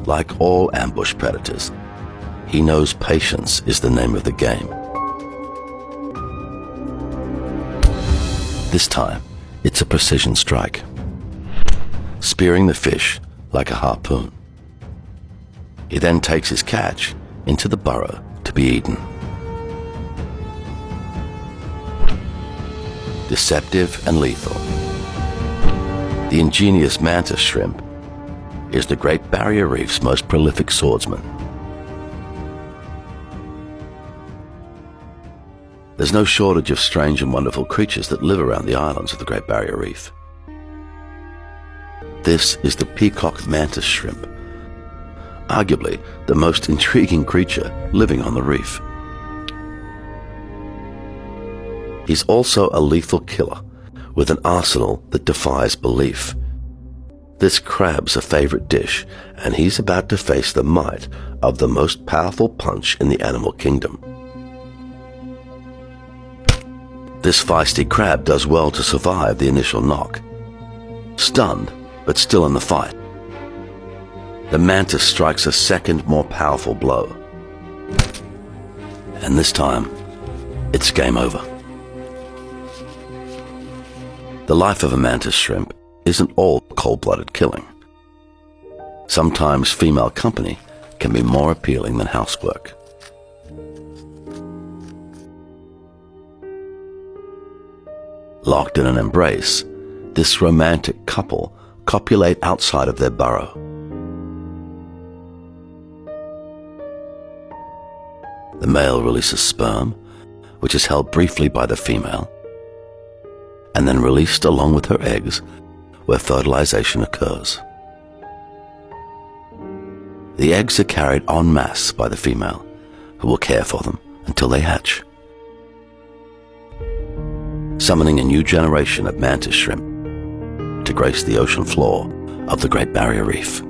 like all ambush predators, he knows patience is the name of the game. This time, it's a precision strike, spearing the fish like a harpoon. He then takes his catch into the burrow to be eaten. Deceptive and lethal, the ingenious mantis shrimp is the Great Barrier Reef's most prolific swordsman. There's no shortage of strange and wonderful creatures that live around the islands of the Great Barrier Reef. This is the peacock mantis shrimp, arguably the most intriguing creature living on the reef. He's also a lethal killer with an arsenal that defies belief. This crab's a favorite dish, and he's about to face the might of the most powerful punch in the animal kingdom. This feisty crab does well to survive the initial knock. Stunned, but still in the fight, the mantis strikes a second, more powerful blow. And this time, it's game over. The life of a mantis shrimp isn't all cold-blooded killing. Sometimes female company can be more appealing than housework. Locked in an embrace, this romantic couple copulate outside of their burrow. The male releases sperm, which is held briefly by the female, and then released along with her eggs, where fertilization occurs. The eggs are carried en masse by the female, who will care for them until they hatch, summoning a new generation of mantis shrimp to grace the ocean floor of the Great Barrier Reef.